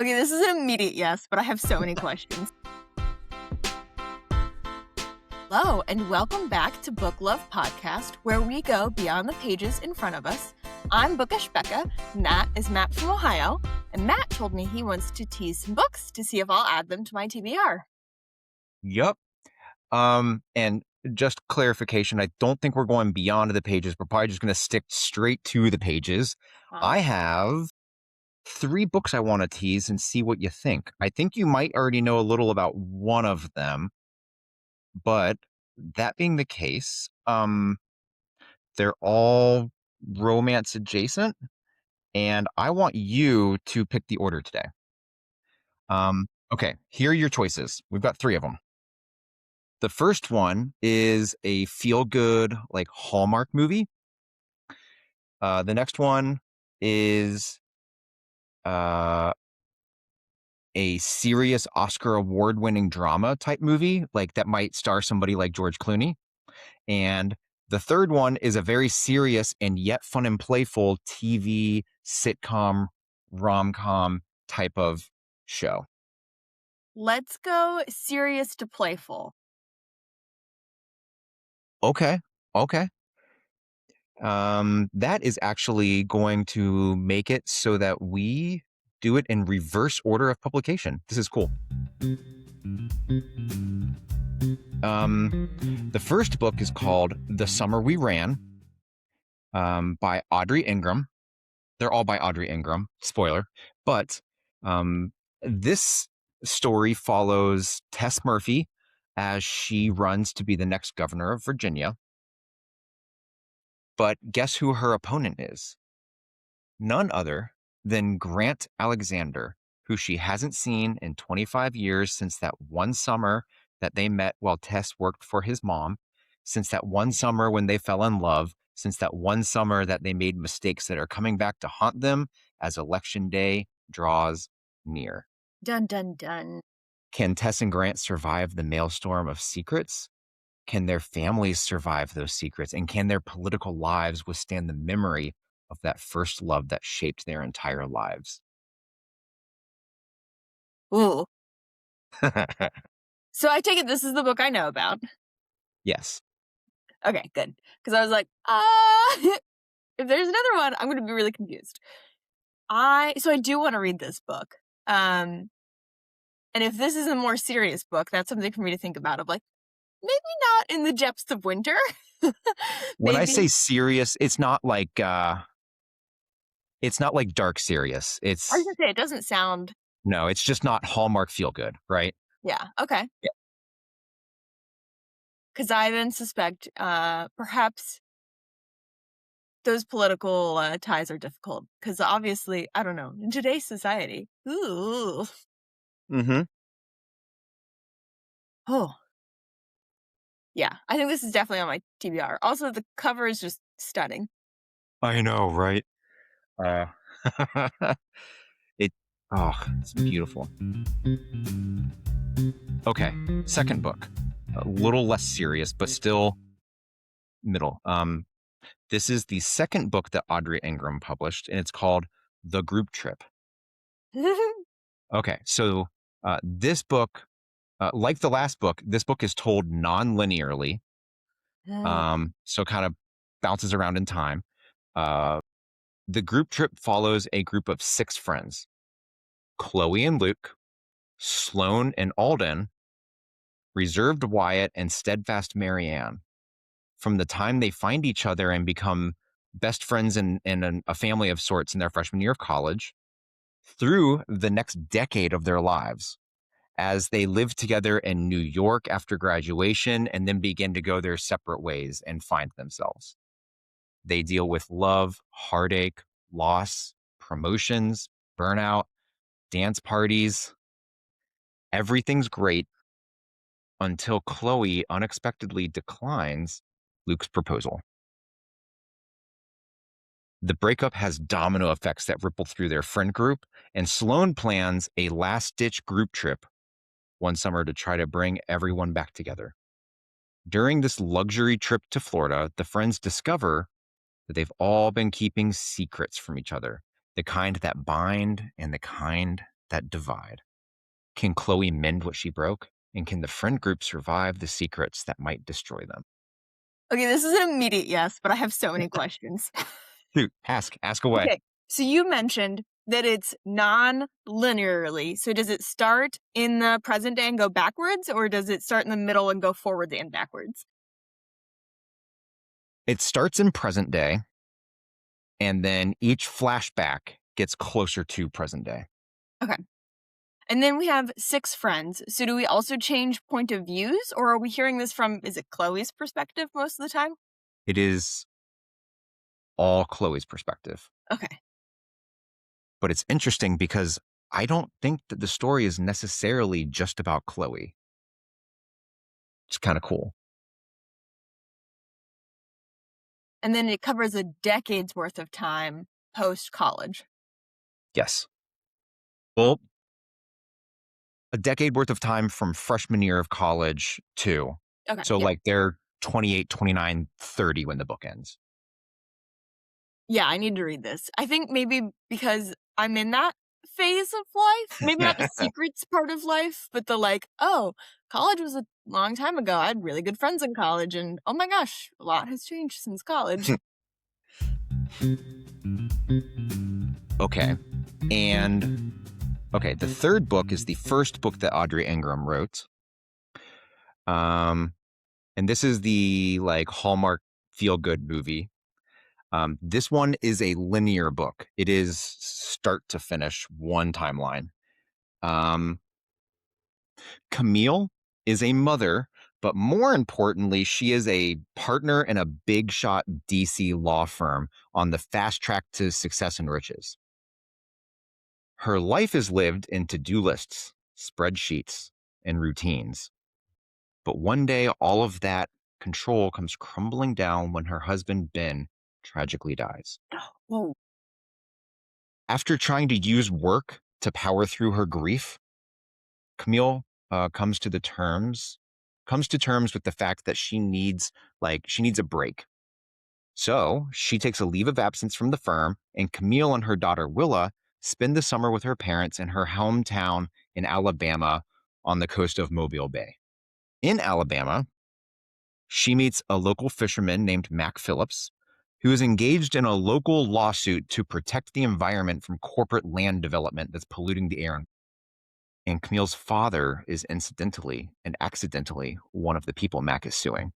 Okay, this is an immediate yes, but I have so many questions. Hello, and welcome back to Book Love Podcast, where we go beyond the pages in front of us. I'm Bookish Becca. Matt is Matt from Ohio, and Matt told me he wants to tease some books to see if I'll add them to my TBR. Yep. And just clarification, I don't think we're going beyond the pages. We're probably just going to stick straight to the pages. I have 3 books I want to tease and see what you think. I think you might already know a little about one of them, but that being the case, they're all romance adjacent, and I want you to pick the order today. Okay, here are your choices. We've got 3 of them. The first one is a feel-good, like Hallmark movie. The next one is a serious Oscar award-winning drama type movie, like that might star somebody like George Clooney. And the third one is a very serious and yet fun and playful TV sitcom, rom-com type of show. Let's go serious to playful. Okay. That is actually going to make it so that we do it in reverse order of publication. This is cool. The first book is called The Summer We Ran, by Audrey Ingram. They're all by Audrey Ingram, spoiler. But this story follows Tess Murphy as she runs to be the next governor of Virginia. But guess who her opponent is? None other than Grant Alexander, who she hasn't seen in 25 years since that one summer that they met while Tess worked for his mom, since that one summer when they fell in love, since that one summer that they made mistakes that are coming back to haunt them as election day draws near. Dun, dun, dun. Can Tess and Grant survive the maelstrom of secrets? Can their families survive those secrets? And can their political lives withstand the memory of that first love that shaped their entire lives? Ooh. So I take it this is the book I know about. Yes. Okay, good. Because I was like, if there's another one, I'm going to be really confused. So I do want to read this book. And if this is a more serious book, that's something for me to think about of like, maybe not in the depths of winter. When I say serious, it's not like dark serious. I was going to say, it doesn't sound... No, it's just not Hallmark feel good, right? Yeah, okay. Yeah. Because I then suspect perhaps those political ties are difficult. Because obviously, I don't know, in today's society. Ooh. Mm-hmm. Oh. Yeah, I think this is definitely on my TBR. Also, the cover is just stunning. I know, right? It's beautiful. Okay, second book. A little less serious, but still middle. This is the second book that Audrey Ingram published, and it's called The Group Trip. Okay, so this book, like the last book, this book is told non-linearly. So kind of bounces around in time. The Group Trip follows a group of 6 friends: Chloe and Luke, Sloane and Alden, Reserved Wyatt, and Steadfast Marianne. From the time they find each other and become best friends in a family of sorts in their freshman year of college, through the next decade of their lives, as they live together in New York after graduation and then begin to go their separate ways and find themselves. They deal with love, heartache, loss, promotions, burnout, dance parties. Everything's great until Chloe unexpectedly declines Luke's proposal. The breakup has domino effects that ripple through their friend group, and Sloane plans a last-ditch group trip one summer to try to bring everyone back together. During this luxury trip to Florida, the friends discover that they've all been keeping secrets from each other, the kind that bind and the kind that divide? Can Chloe mend what she broke? And can the friend group survive the secrets that might destroy them? Okay, this is an immediate yes, but I have so many questions. Shoot, ask away. Okay, so you mentioned that it's non-linearly. So does it start in the present day and go backwards, or does it start in the middle and go forward and backwards? It starts in present day, and then each flashback gets closer to present day. Okay. And then we have 6 friends. So do we also change point of views, or are we hearing this from, is it Chloe's perspective most of the time? It is all Chloe's perspective. Okay. But it's interesting because I don't think that the story is necessarily just about Chloe. It's kind of cool. And then it covers a decade's worth of time post college. Yes. Well, a decade worth of time from freshman year of college to. Okay. So Yeah. like they're 28, 29, 30 when the book ends. Yeah, I need to read this. I think maybe because I'm in that phase of life, maybe not the secrets part of life, but the like, oh, college was a long time ago. I had really good friends in college, and oh my gosh, a lot has changed since college. Okay. And okay, the third book is the first book that Audrey Ingram wrote. And this is the like Hallmark feel good movie. This one is a linear book. It is start to finish, one timeline. Um, Camille is a mother, but more importantly, she is a partner in a big shot DC law firm on the fast track to success and riches. Her life is lived in to-do lists, spreadsheets, and routines. But one day, all of that control comes crumbling down when her husband, Ben, tragically dies. Whoa. After trying to use work to power through her grief, Camille comes to terms with the fact that she needs a break. So she takes a leave of absence from the firm, and Camille and her daughter Willa spend the summer with her parents in her hometown in Alabama on the coast of Mobile Bay. In Alabama, she meets a local fisherman named Mac Phillips, who is engaged in a local lawsuit to protect the environment from corporate land development that's polluting the air. And Camille's father is incidentally and accidentally one of the people Mac is suing.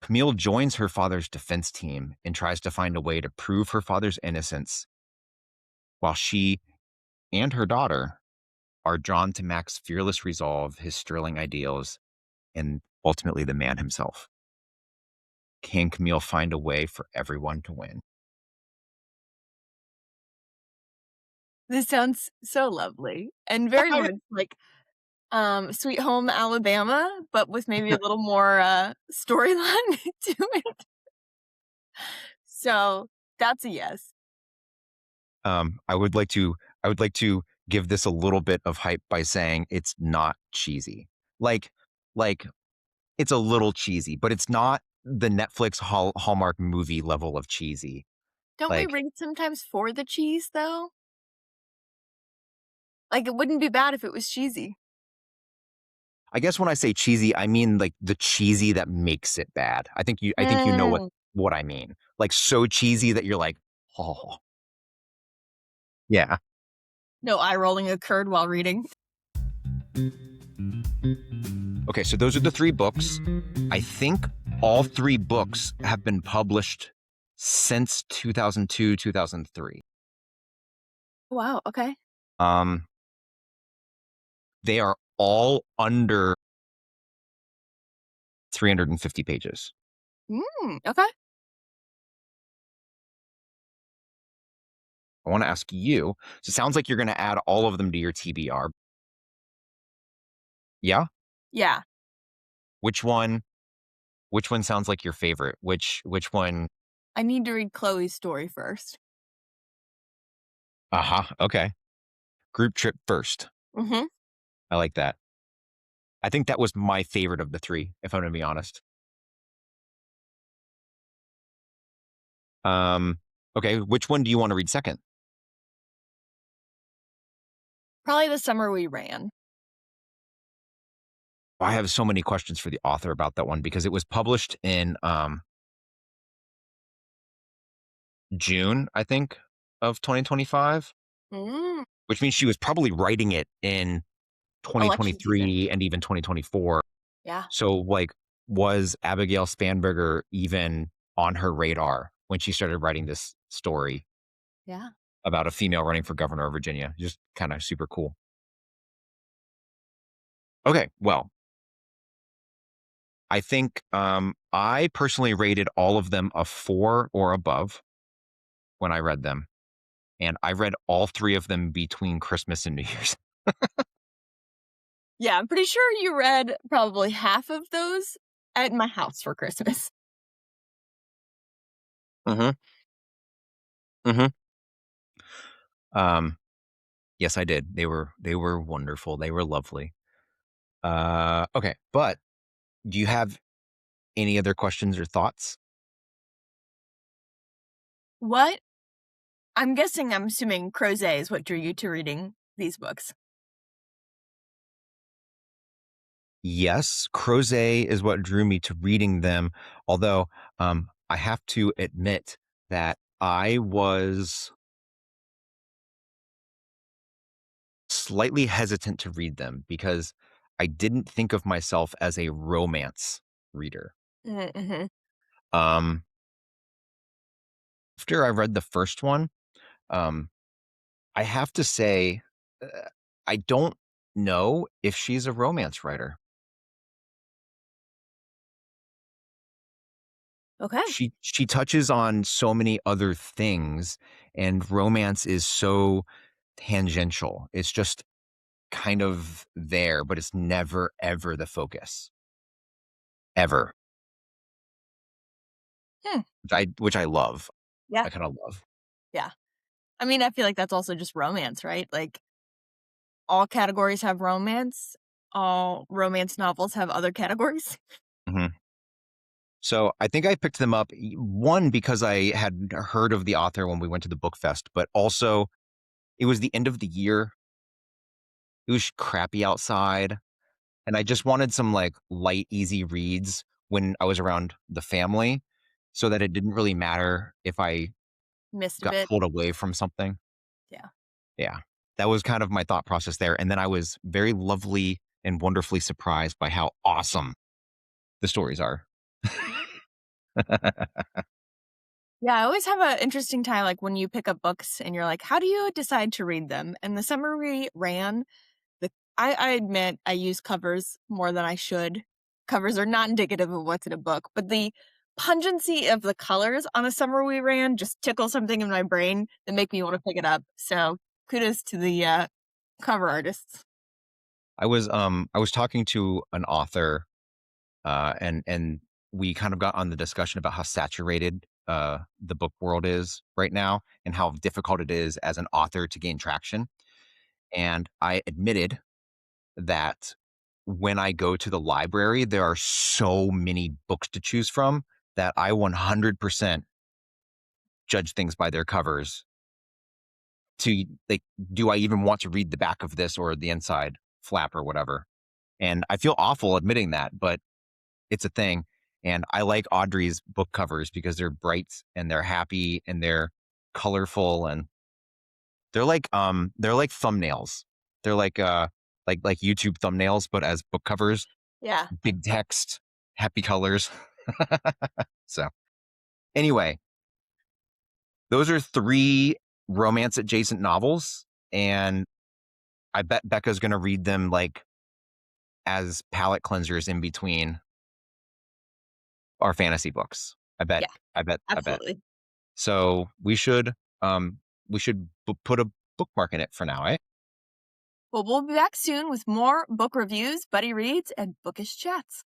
Camille joins her father's defense team and tries to find a way to prove her father's innocence, while she and her daughter are drawn to Mac's fearless resolve, his sterling ideals, and ultimately the man himself. Can Camille find a way for everyone to win? This sounds so lovely and very much like Sweet Home Alabama, but with maybe a little more storyline to it. So that's a yes. Um, I would like to I would like to give this a little bit of hype by saying it's not cheesy. Like like it's a little cheesy, but it's not the Netflix Hallmark movie level of cheesy. Don't we Like ring sometimes for the cheese though? Like it wouldn't be bad if it was cheesy. I guess when I say cheesy, I mean like the cheesy that makes it bad. I think you know Mm. what I mean. Like so cheesy that you're like, oh yeah. No eye rolling occurred while reading. Okay, so those are the three books. I think all three books have been published since 2002, 2003. Wow, okay. Um, they are all under 350 pages. Okay. I want to ask you. So it sounds like you're going to add all of them to your TBR. Yeah? Yeah. Which one which one sounds like your favorite? Which one? I need to read Chloe's story first. Uh-huh. Okay. Group trip first. Mhm. I like that. I think that was my favorite of the three, if I'm going to be honest. Um, okay, which one do you want to read second? Probably The Summer We Ran. I have so many questions for the author about that one because it was published in June, I think, of 2025, Mm. which means she was probably writing it in Election season. 2023 and even 2024. Yeah. So, like, was Abigail Spanberger even on her radar when she started writing this story Yeah. about a female running for governor of Virginia? Just kind of super cool. Okay, well, I think I personally rated all of them a 4 or above when I read them. And I read all 3 of them between Christmas and New Year's. Yeah, I'm pretty sure you read probably half of those at my house for Christmas. Mhm, mhm. Um, yes, I did. They were wonderful. They were lovely. Okay, but do you have any other questions or thoughts? What? I'm assuming Crozet is what drew you to reading these books. Yes, Crozet is what drew me to reading them, although, I have to admit that I was slightly hesitant to read them because I didn't think of myself as a romance reader. Mm-hmm. Um, after I read the first one, um, I have to say, uh, I don't know if she's a romance writer. Okay. She touches on so many other things, and romance is so tangential. It's just kind of there, but it's never ever the focus. Ever. Hmm. Which I love. Yeah. I kind of love. Yeah. I mean, I feel like that's also just romance, right? Like all categories have romance. All romance novels have other categories. Mhm. So I think I picked them up, one, because I had heard of the author when we went to the book fest, but also it was the end of the year. It was crappy outside, and I just wanted some like light, easy reads when I was around the family so that it didn't really matter if I Missed a got bit. pulled away from something. Yeah. Yeah. That was kind of my thought process there. And then I was very lovely and wonderfully surprised by how awesome the stories are. Yeah, I always have an interesting time, like when you pick up books and you're like, how do you decide to read them? And the summer we ran, I admit I use covers more than I should. Covers are not indicative of what's in a book, but the pungency of the colors on a summer we ran just tickle something in my brain that make me want to pick it up. So kudos to the cover artists. I was talking to an author, and we kind of got on the discussion about how saturated the book world is right now and how difficult it is as an author to gain traction. And I admitted that when I go to the library, there are so many books to choose from that I 100% judge things by their covers. To like, do I even want to read the back of this or the inside flap or whatever? And I feel awful admitting that, but it's a thing. And I like Audrey's book covers because they're bright and they're happy and they're colorful and they're like thumbnails. They're like YouTube thumbnails, but as book covers, Yeah. big text, happy colors. So anyway, those are 3 romance adjacent novels, and I bet Becca's gonna read them like as palate cleansers in between our fantasy books. I bet. Yeah, I bet. I bet. absolutely. So um we should put a bookmark in it for now, eh? Well, we'll be back soon with more book reviews, buddy reads, and bookish chats.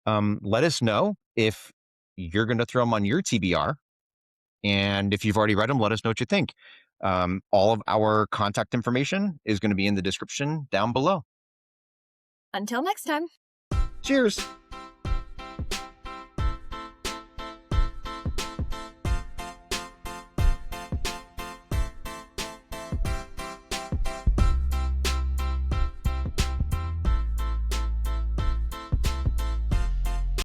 Let us know if you're gonna throw them on your TBR, and if you've already read them, let us know what you think. All of our contact information is going to be in the description down below. Until next time. Cheers.